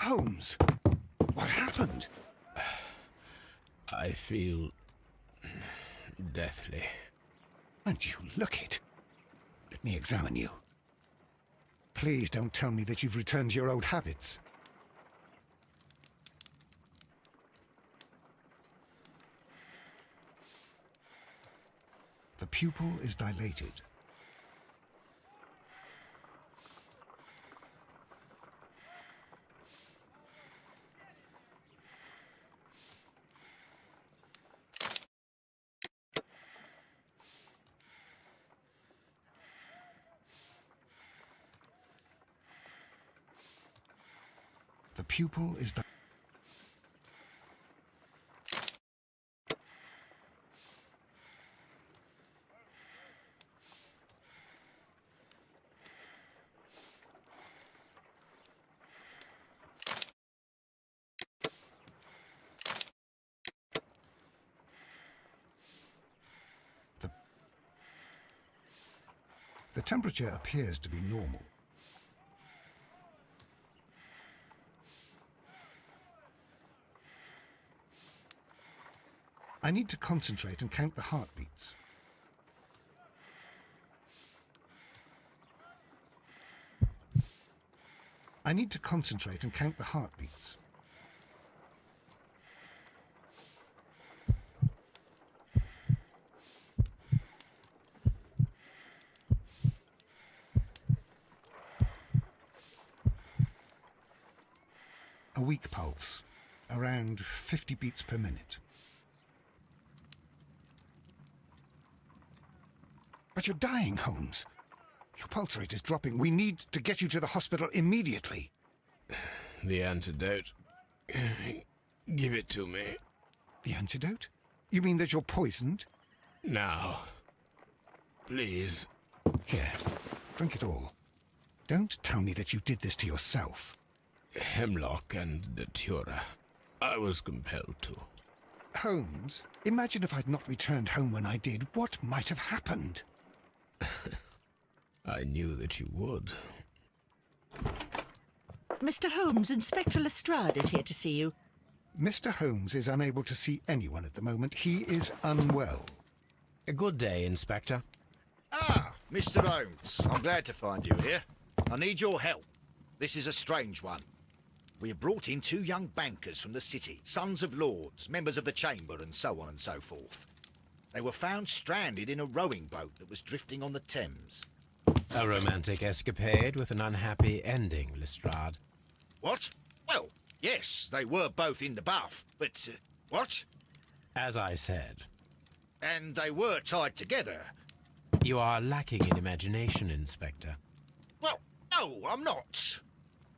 Holmes, what happened? I feel deathly. And you look it. Let me examine you. Please don't tell me that you've returned to your old habits. The pupil is dilated. The pupil is the temperature appears to be normal. I need to concentrate and count the heartbeats. I need to concentrate and count the heartbeats. A weak pulse, around 50 beats per minute. But you're dying, Holmes. Your pulse rate is dropping. We need to get you to the hospital immediately. The antidote. Give it to me. The antidote? You mean that you're poisoned? Now. Please. Here, drink it all. Don't tell me that you did this to yourself. Hemlock and datura. I was compelled to. Holmes, imagine if I'd not returned home when I did. What might have happened? I knew that you would. Mr. Holmes, Inspector Lestrade is here to see you. Mr. Holmes is unable to see anyone at the moment. He is unwell. A good day, Inspector. Ah, Mr. Holmes, I'm glad to find you here. I need your help. This is a strange one. We have brought in 2 young bankers from the city, sons of lords, members of the chamber, and so on and so forth. They were found stranded in a rowing boat that was drifting on the Thames. A romantic escapade with an unhappy ending, Lestrade. What? Well, yes, they were both in the bath, but, what? As I said, And they were tied together. you are lacking in imagination, Inspector. Well, no, I'm not.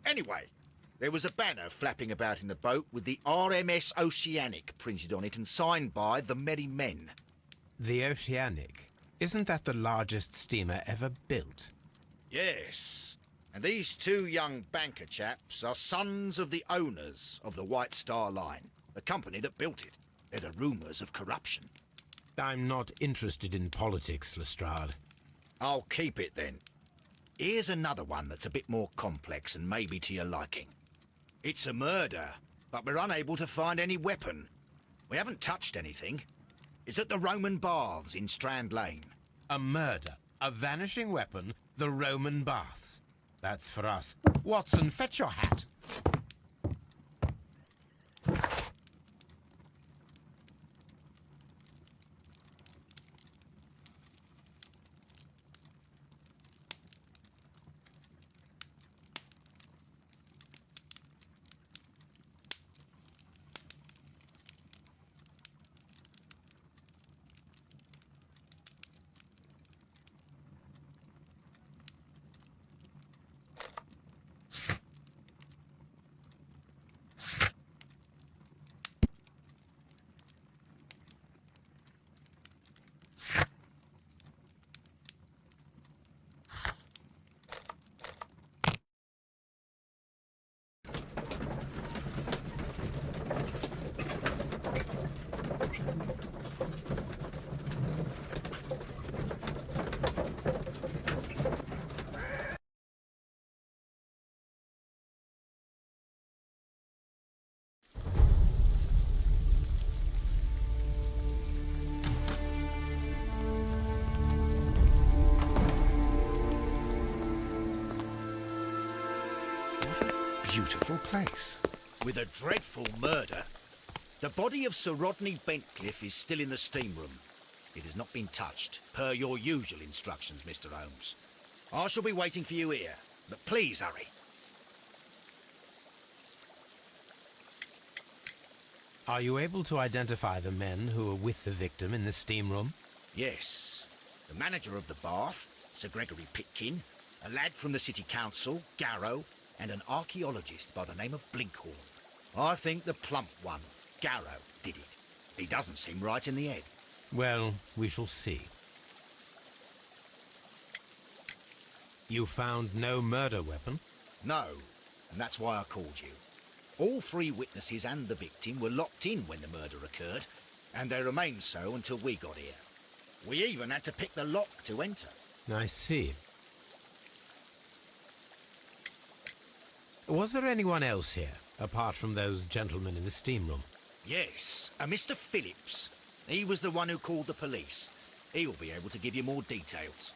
Anyway, there was a banner flapping about in the boat with the RMS Oceanic printed on it and signed by the Merry Men. The Oceanic. Isn't that the largest steamer ever built? Yes, and these 2 young banker chaps are sons of the owners of the White Star Line, the company that built it. There are rumours of corruption. I'm not interested in politics, Lestrade. I'll keep it then. Here's another one that's a bit more complex and maybe to your liking. It's a murder, but we're unable to find any weapon. We haven't touched anything. It's at the Roman Baths in Strand Lane. A murder, a vanishing weapon, the Roman baths. That's for us. Watson, fetch your hat. beautiful place. With a dreadful murder. The body of Sir Rodney Bentcliffe is still in the steam room. It has not been touched, per your usual instructions, Mr. Holmes. I shall be waiting for you here, but please hurry. Are you able to identify the men who were with the victim in the steam room? Yes. The manager of the bath, Sir Gregory Pitkin, a lad from the City Council, Garrow, and an archaeologist by the name of Blinkhorn. I think the plump one, Garrow, did it. He doesn't seem right in the head. Well, we shall see. You found no murder weapon? No, and that's why I called you. All three witnesses and the victim were locked in when the murder occurred, and they remained so until we got here. We even had to pick the lock to enter. I see. Was there anyone else here, apart from those gentlemen in the steam room? Yes, a Mr. Phillips. He was the one who called the police. He'll be able to give you more details.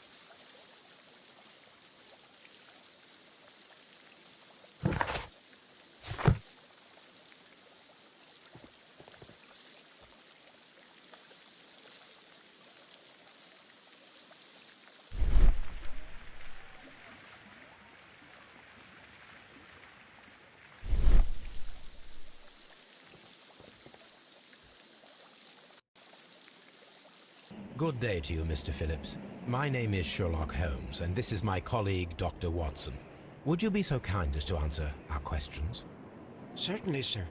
Good day to you, Mr. Phillips. My name is Sherlock Holmes, and this is my colleague, Dr. Watson. Would you be so kind as to answer our questions? Certainly, sir.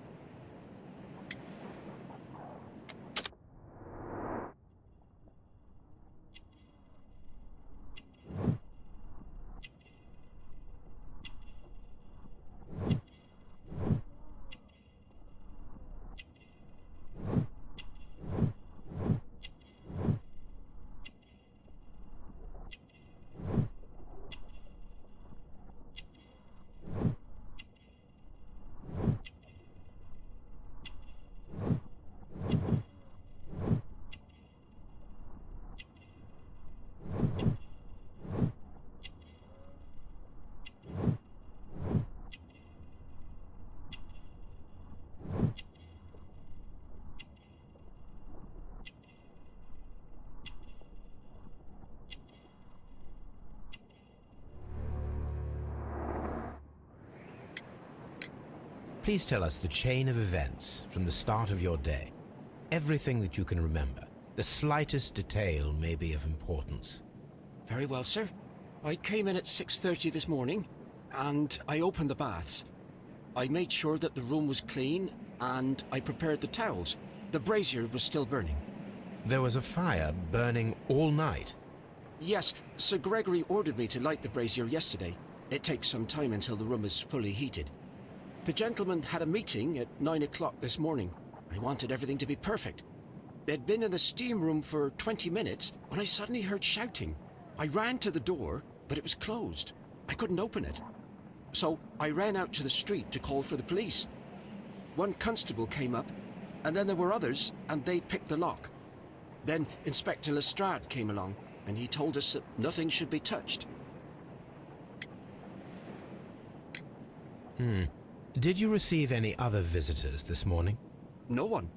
Please tell us the chain of events from the start of your day. Everything that you can remember. The slightest detail may be of importance. Very well, sir. I came in at 6:30 this morning, and I opened the baths. I made sure that the room was clean, and I prepared the towels. The brazier was still burning. There was a fire burning all night. Yes, Sir Gregory ordered me to light the brazier yesterday. It takes some time until the room is fully heated. The gentlemen had a meeting at 9 o'clock this morning. I wanted everything to be perfect. They'd been in the steam room for 20 minutes when I suddenly heard shouting. I ran to the door, but it was closed. I couldn't open it. So I ran out to the street to call for the police. One constable came up, and then there were others, and they picked the lock. Then Inspector Lestrade came along, and he told us that nothing should be touched. Did you receive any other visitors this morning? No one.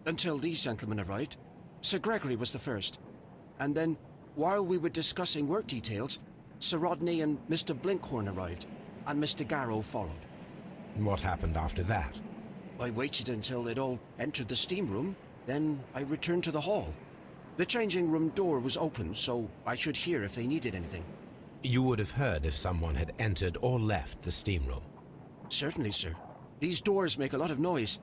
Until these gentlemen arrived. Sir Gregory was the first. And then, while we were discussing work details, Sir Rodney and Mr. Blinkhorn arrived, and Mr. Garrow followed. What happened after that? I waited until they'd all entered the steam room, then I returned to the hall. The changing room door was open, so I should hear if they needed anything. You would have heard if someone had entered or left the steam room. Certainly, sir. These doors make a lot of noise.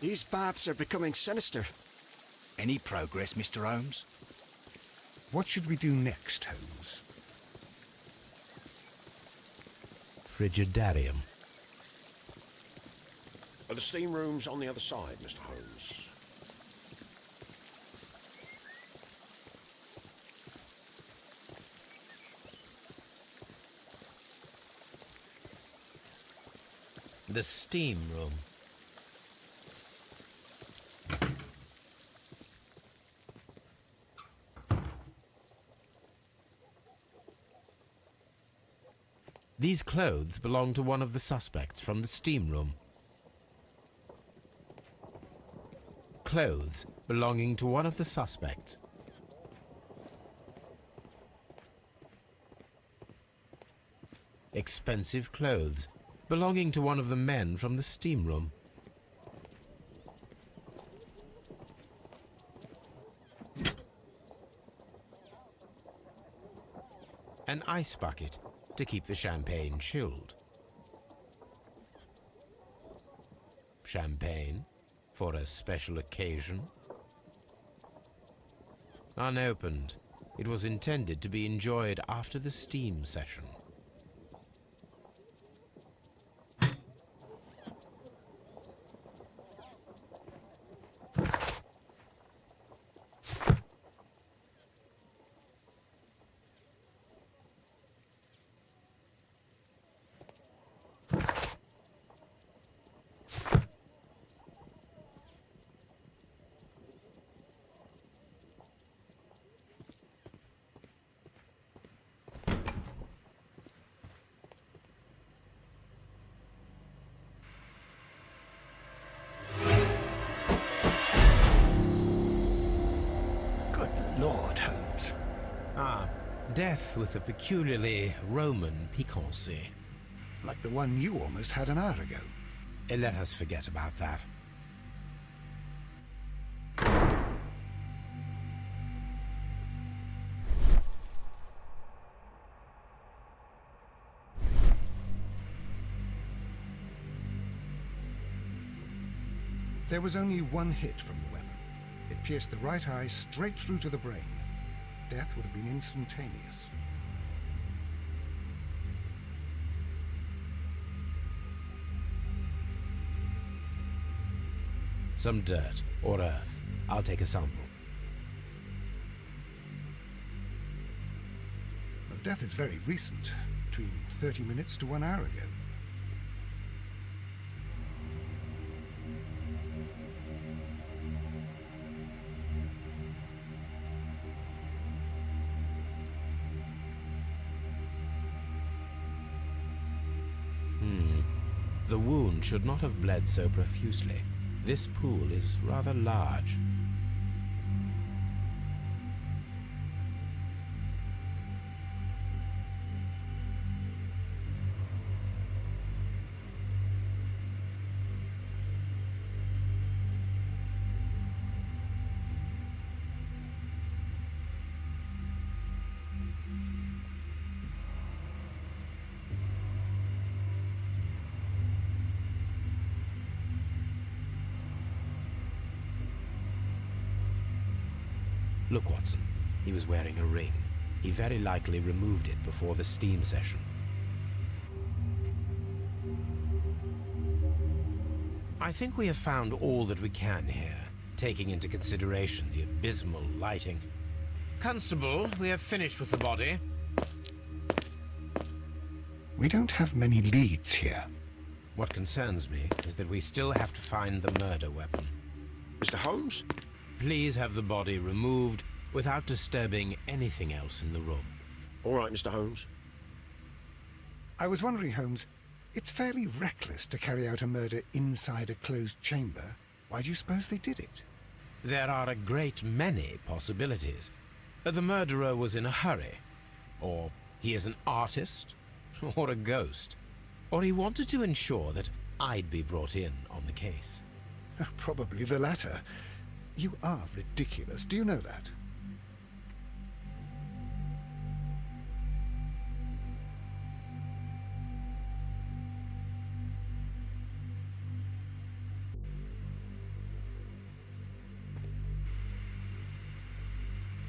These baths are becoming sinister. Any progress, Mr. Holmes? What should we do next, Holmes? Frigidarium. The steam room's on the other side, Mr. Holmes. The steam room. These clothes belong to one of the suspects from the steam room. Clothes belonging to one of the suspects. Expensive clothes belonging to one of the men from the steam room. An ice bucket to keep the champagne chilled. Champagne for a special occasion. Unopened, it was intended to be enjoyed after the steam session. Lord, Holmes. Ah, death with a peculiarly Roman piquancy. Like the one you almost had an hour ago. Let us forget about that. There was only one hit from the weapon. It pierced the right eye straight through to the brain. Death would have been instantaneous. Some dirt or earth. I'll take a sample. Well, death is very recent, between 30 minutes to 1 hour ago. The wound should not have bled so profusely. This pool is rather large. Look, Watson. He was wearing a ring. He very likely removed it before the steam session. I think we have found all that we can here, taking into consideration the abysmal lighting. Constable, we have finished with the body. We don't have many leads here. What concerns me is that we still have to find the murder weapon. Mr. Holmes? Please have the body removed without disturbing anything else in the room. All right, Mr. Holmes. I was wondering, Holmes, it's fairly reckless to carry out a murder inside a closed chamber. Why do you suppose they did it? There are a great many possibilities. The murderer was in a hurry, or he is an artist, or a ghost, or he wanted to ensure that I'd be brought in on the case. Probably the latter. You are ridiculous. Do you know that?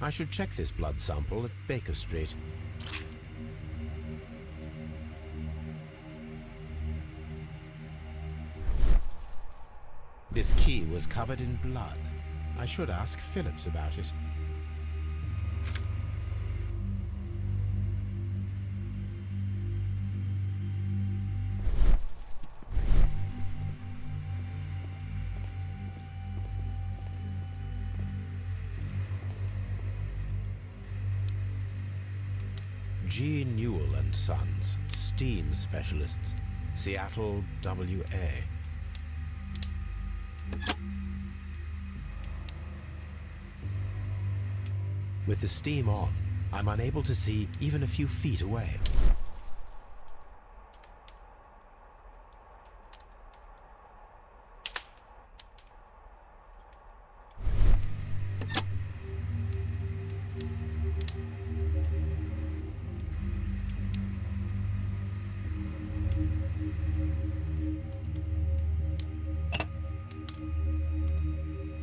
I should check this blood sample at Baker Street. This key was covered in blood. I should ask Phillips about it. G. Newell and Sons, steam specialists, Seattle, WA. With the steam on, I'm unable to see even a few feet away.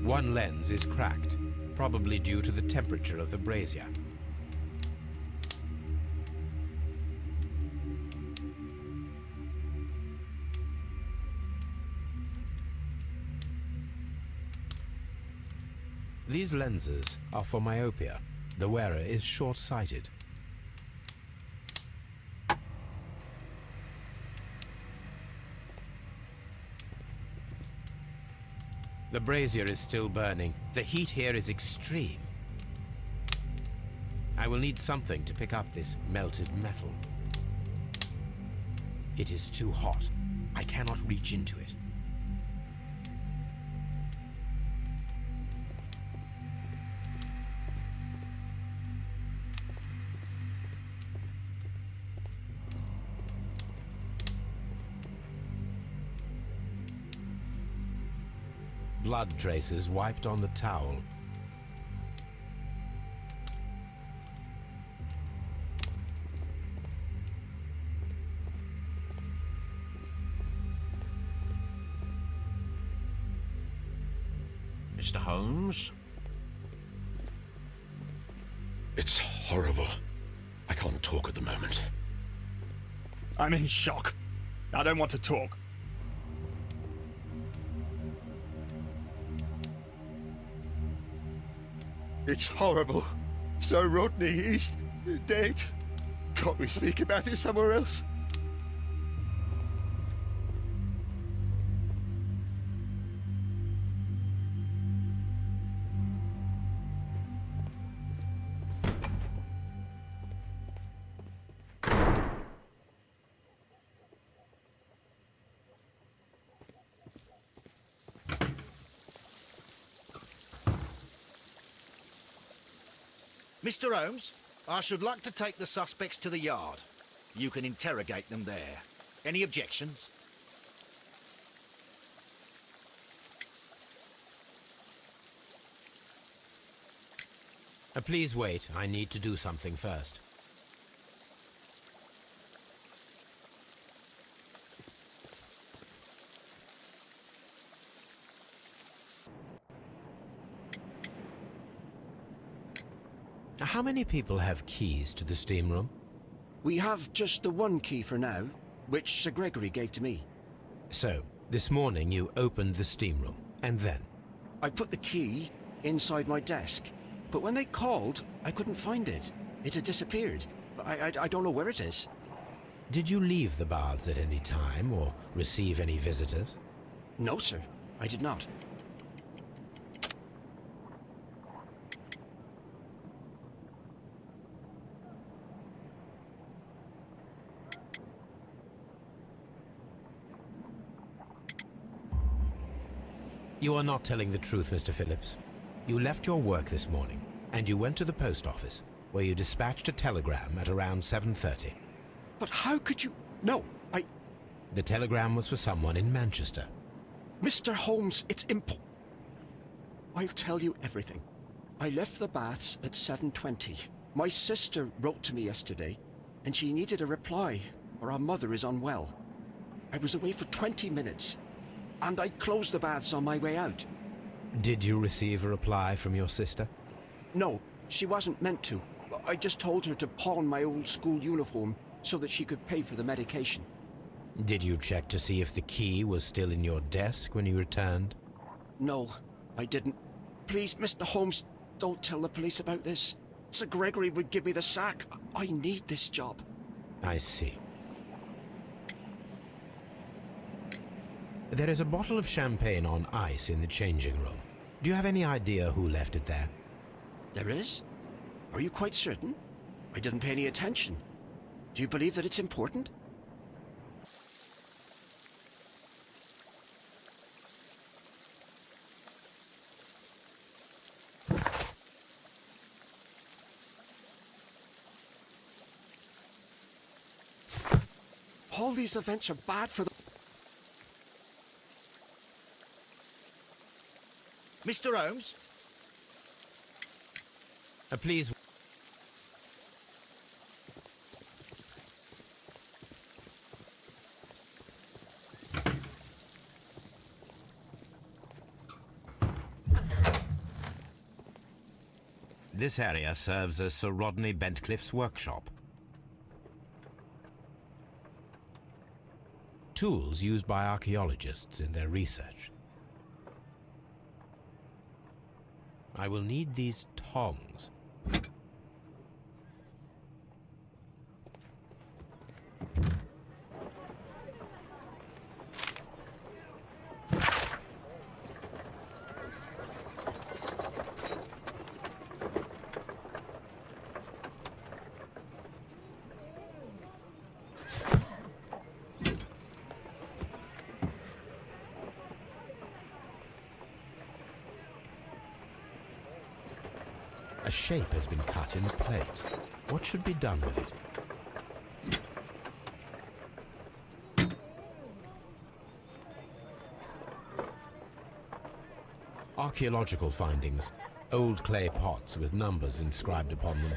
One lens is cracked, probably due to the temperature of the brazier. These lenses are for myopia. The wearer is short-sighted. The brazier is still burning. The heat here is extreme. I will need something to pick up this melted metal. It is too hot. I cannot reach into it. Blood traces wiped on the towel. Mr. Holmes? It's horrible. I can't talk at the moment. I'm in shock. I don't want to talk. It's horrible. So Rodney, he's dead. Can't we speak about it somewhere else? Mr. Holmes, I should like to take the suspects to the yard. You can interrogate them there. Any objections? Please wait. I need to do something first. How many people have keys to the steam room? We have just the one key for now, which Sir Gregory gave to me. So, this morning you opened the steam room, and then? I put the key inside my desk, but when they called, I couldn't find it. It had disappeared. I don't know where it is. Did you leave the baths at any time, or receive any visitors? No, sir, I did not. You are not telling the truth, Mr. Phillips. You left your work this morning, and you went to the post office, where you dispatched a telegram at around 7:30. But how could you... No, The telegram was for someone in Manchester. Mr. Holmes, it's I'll tell you everything. I left the baths at 7:20. My sister wrote to me yesterday, and she needed a reply, or our mother is unwell. I was away for 20 minutes, and I closed the baths on my way out. Did you receive a reply from your sister? No, she wasn't meant to. I just told her to pawn my old school uniform so that she could pay for the medication. Did you check to see if the key was still in your desk when you returned? No, I didn't. Please, Mr. Holmes, don't tell the police about this. Sir Gregory would give me the sack. I need this job. I see. There is a bottle of champagne on ice in the changing room. Do you have any idea who left it there? There is? Are you quite certain? I didn't pay any attention. Do you believe that it's important? All these events are bad for the... Mr. Holmes? Please. This area serves as Sir Rodney Bentcliffe's workshop. Tools used by archaeologists in their research. I will need these tongs. A shape has been cut in the plate. What should be done with it? Archaeological findings. Old clay pots with numbers inscribed upon them.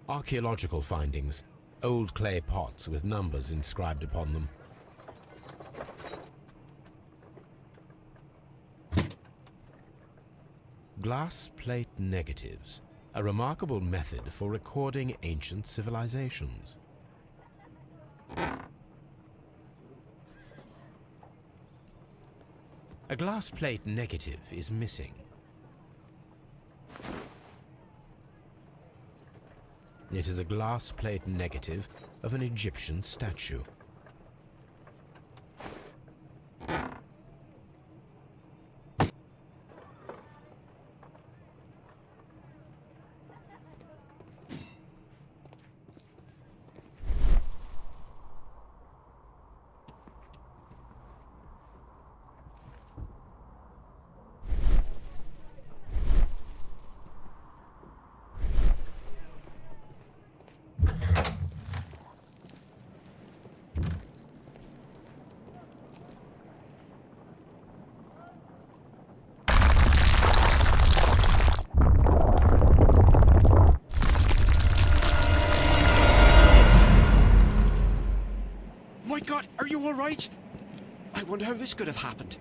Archaeological findings. Old clay pots with numbers inscribed upon them. Glass plate negatives. A remarkable method for recording ancient civilizations. A glass plate negative is missing. It is a glass plate negative of an Egyptian statue. all right? I wonder how this could have happened.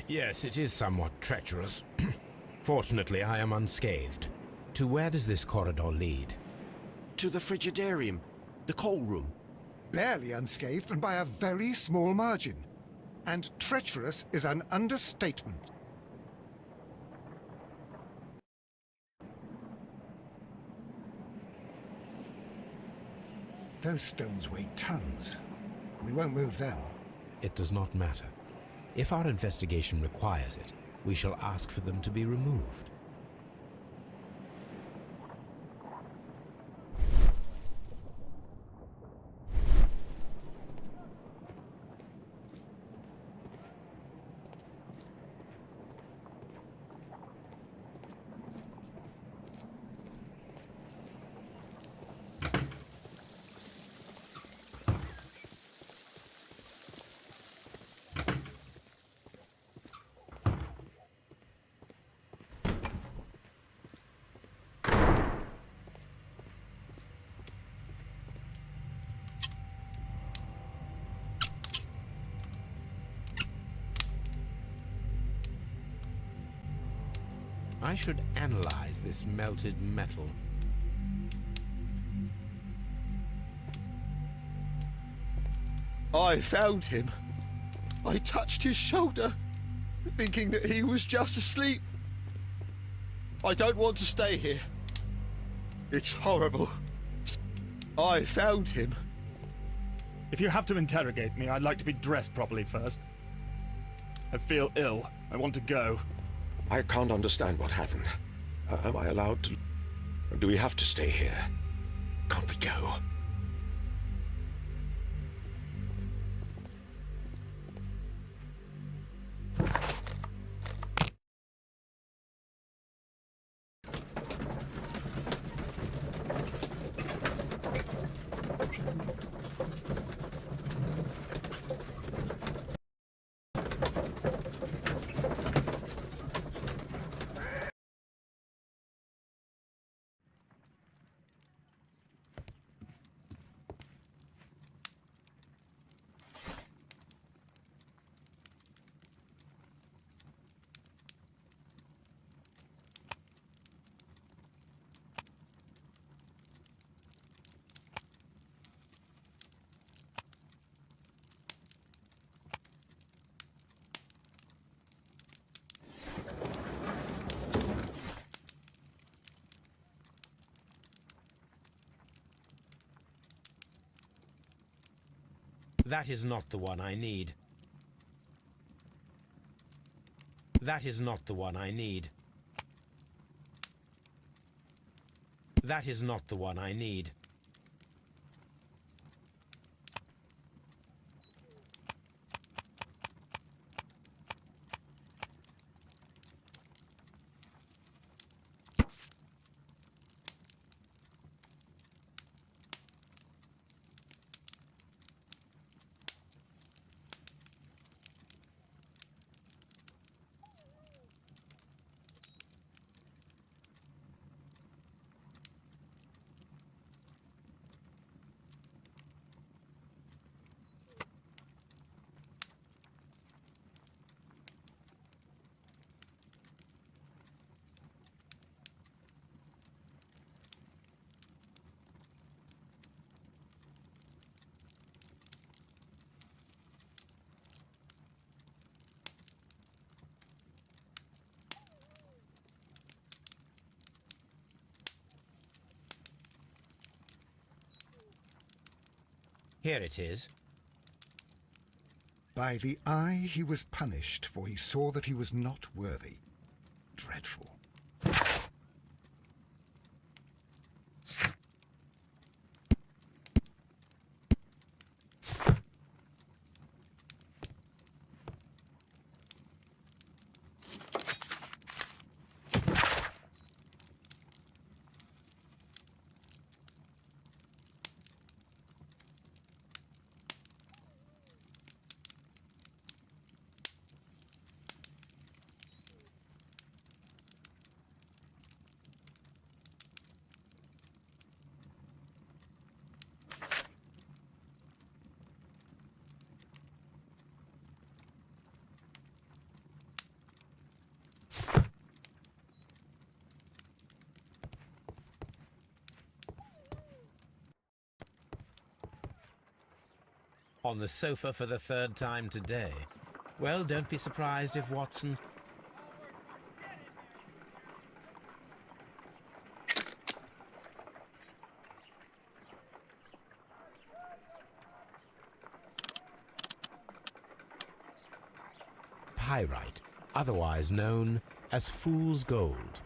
Yes, it is somewhat treacherous. Fortunately, I am unscathed. To where does this corridor lead? To the frigidarium, the coal room. Barely unscathed and by a very small margin. And treacherous is an understatement. Those stones weigh tons. We won't move them. It does not matter. If our investigation requires it, we shall ask for them to be removed. I should analyze this melted metal. I found him. I touched his shoulder, thinking that he was just asleep. I don't want to stay here. It's horrible. I found him. If you have to interrogate me, I'd like to be dressed properly first. I feel ill. I want to go. I can't understand what happened. Am I allowed to... Or do we have to stay here? Can't we go? That is not the one I need. That is not the one I need. That is not the one I need. Here it is. By the eye he was punished, for he saw that he was not worthy. Dreadful. On the sofa for the third time today. Well, don't be surprised if Watson... Pyrite, otherwise known as fool's gold.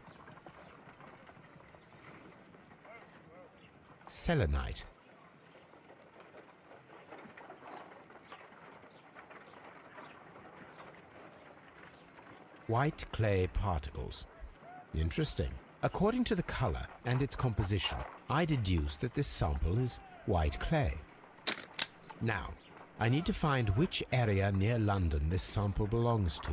Selenite. White clay particles. Interesting. According to the color and its composition, I deduce that this sample is white clay. Now, I need to find which area near London this sample belongs to.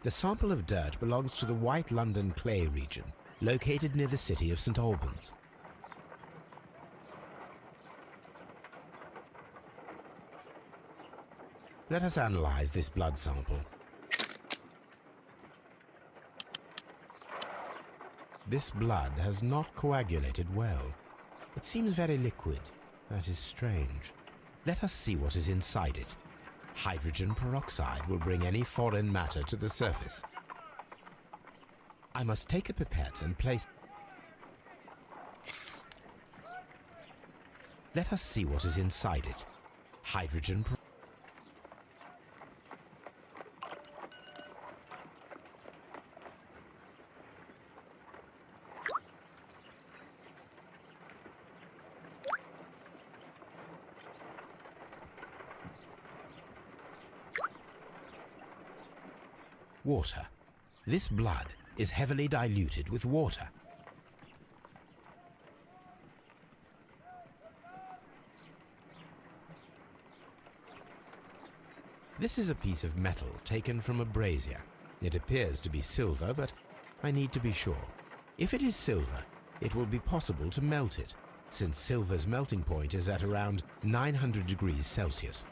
The sample of dirt belongs to the White London clay region, located near the city of St. Albans. Let us analyze this blood sample. This blood has not coagulated well. It seems very liquid. That is strange. Let us see what is inside it. Hydrogen peroxide will bring any foreign matter to the surface. I must take a pipette and place... Let us see what is inside it. Hydrogen peroxide. Water. This blood is heavily diluted with water. This is a piece of metal taken from a brazier. It appears to be silver, but I need to be sure. If it is silver, it will be possible to melt it, since silver's melting point is at around 900 degrees Celsius.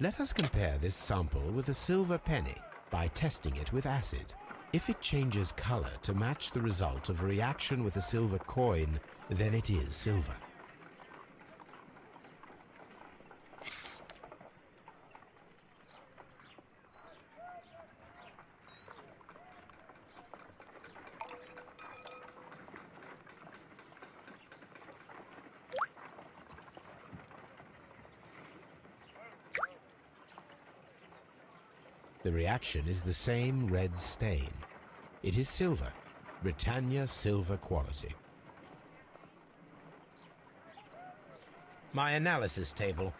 Let us compare this sample with a silver penny by testing it with acid. If it changes color to match the result of a reaction with a silver coin, then it is silver. The reaction is the same red stain. It is silver, Britannia silver quality. My analysis table.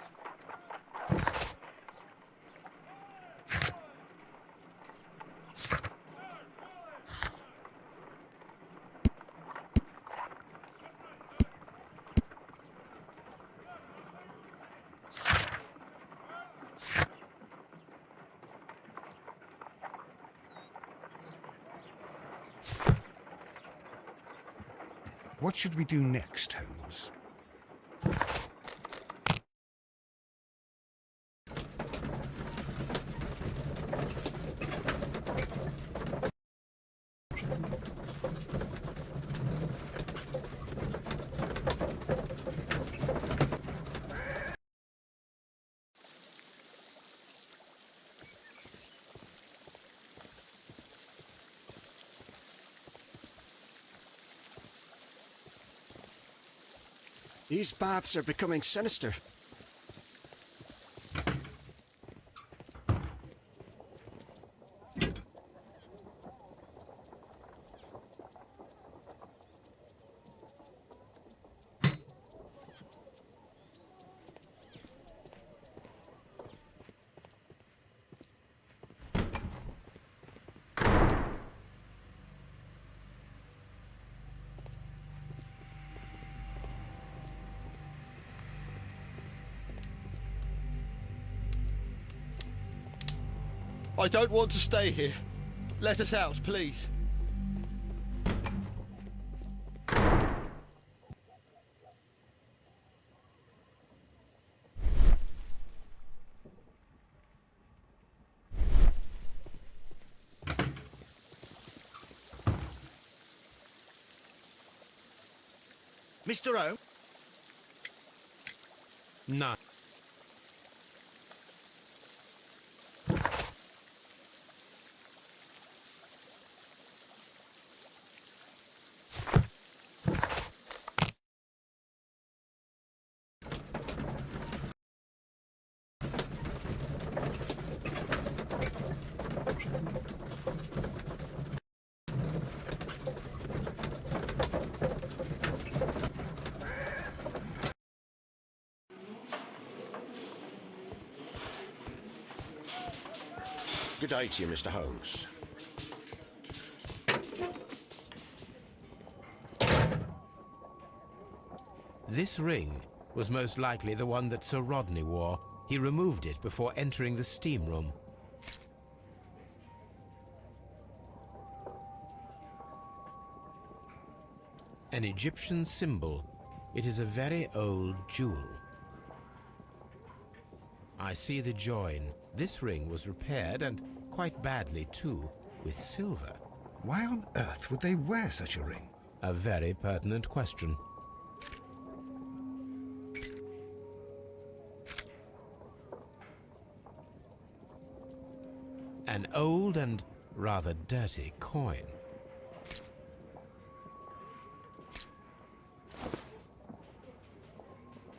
What should we do next, Holmes? These baths are becoming sinister. I don't want to stay here. Let us out, please. Mr. Holmes? No. Good day to you, Mr. Holmes. This ring was most likely the one that Sir Rodney wore. He removed it before entering the steam room. An Egyptian symbol. It is a very old jewel. I see the join. This ring was repaired, and quite badly too, with silver. Why on earth would they wear such a ring? A very pertinent question. An old and rather dirty coin.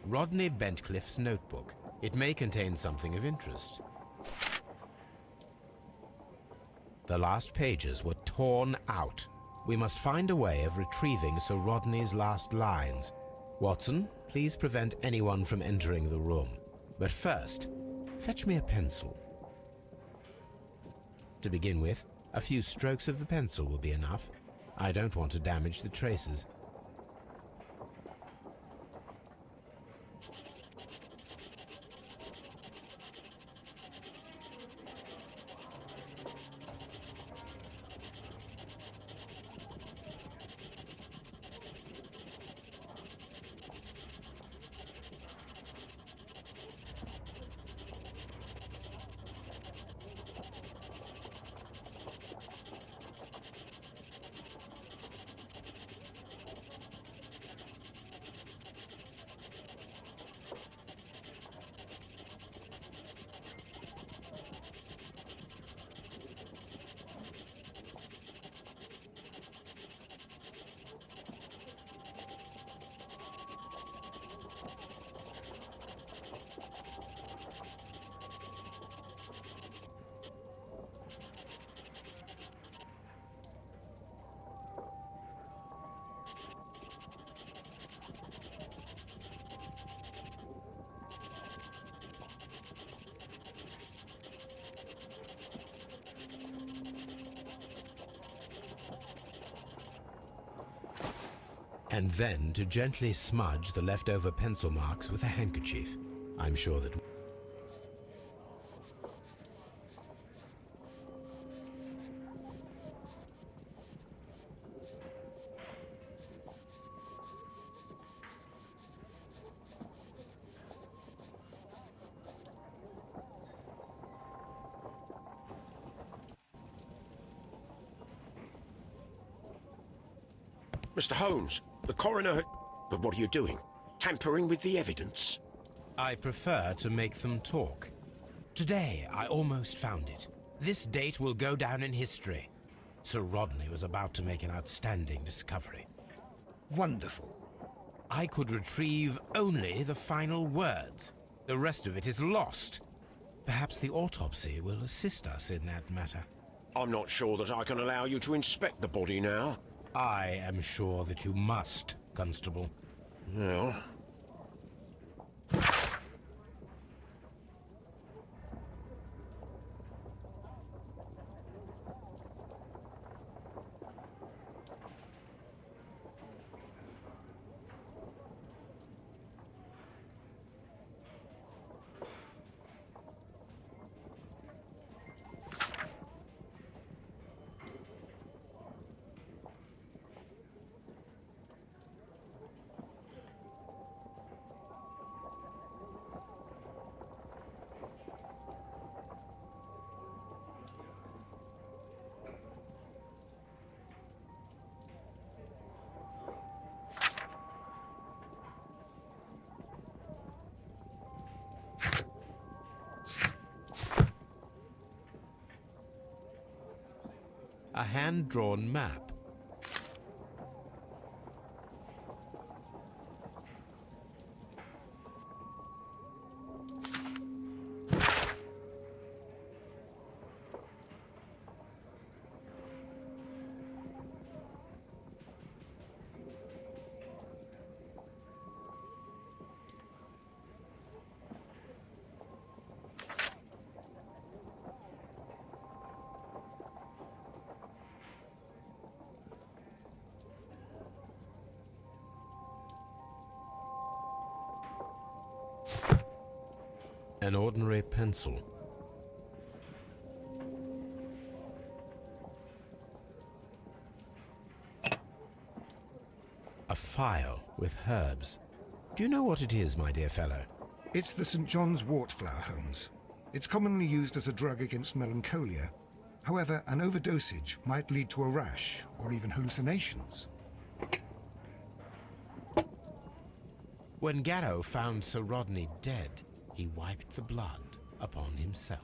Rodney Bentcliffe's notebook. It may contain something of interest. The last pages were torn out. We must find a way of retrieving Sir Rodney's last lines. Watson, please prevent anyone from entering the room. But first, fetch me a pencil. To begin with, a few strokes of the pencil will be enough. I don't want to damage the traces. And then to gently smudge the leftover pencil marks with a handkerchief. I'm sure that... Mr. Holmes, the coroner... But what are you doing? Tampering with the evidence? I prefer to make them talk. Today, I almost found it. This date will go down in history. Sir Rodney was about to make an outstanding discovery. Wonderful. I could retrieve only the final words. The rest of it is lost. Perhaps the autopsy will assist us in that matter. I'm not sure that I can allow you to inspect the body now. I am sure that you must, Constable. Well... a hand-drawn map. An ordinary pencil. A file with herbs. Do you know what it is, my dear fellow? It's the St. John's wort flower, Holmes. It's commonly used as a drug against melancholia. However, an overdosage might lead to a rash or even hallucinations. When Garrow found Sir Rodney dead, he wiped the blood upon himself.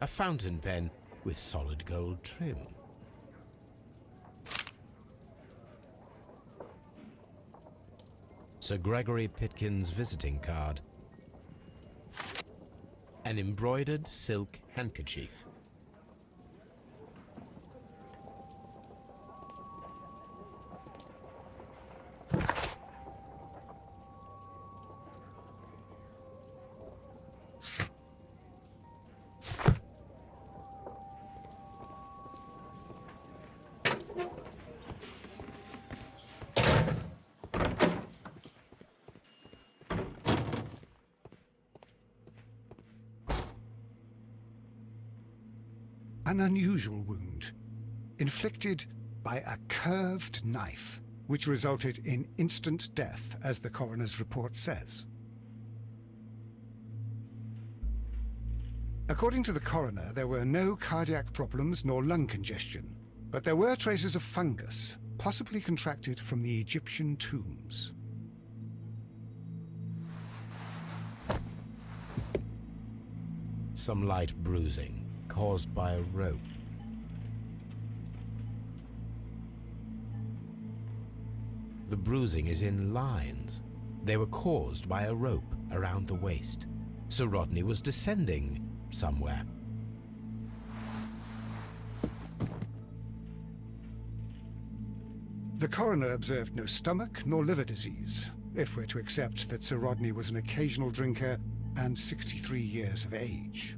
A fountain pen with solid gold trim. Sir Gregory Pitkin's visiting card. An embroidered silk handkerchief. An unusual wound, inflicted by a curved knife, which resulted in instant death, as the coroner's report says. According to the coroner, there were no cardiac problems nor lung congestion, but there were traces of fungus, possibly contracted from the Egyptian tombs. Some light bruising caused by a rope. The bruising is in lines. They were caused by a rope around the waist. Sir Rodney was descending somewhere. The coroner observed no stomach nor liver disease, if we're to accept that Sir Rodney was an occasional drinker and 63 years of age.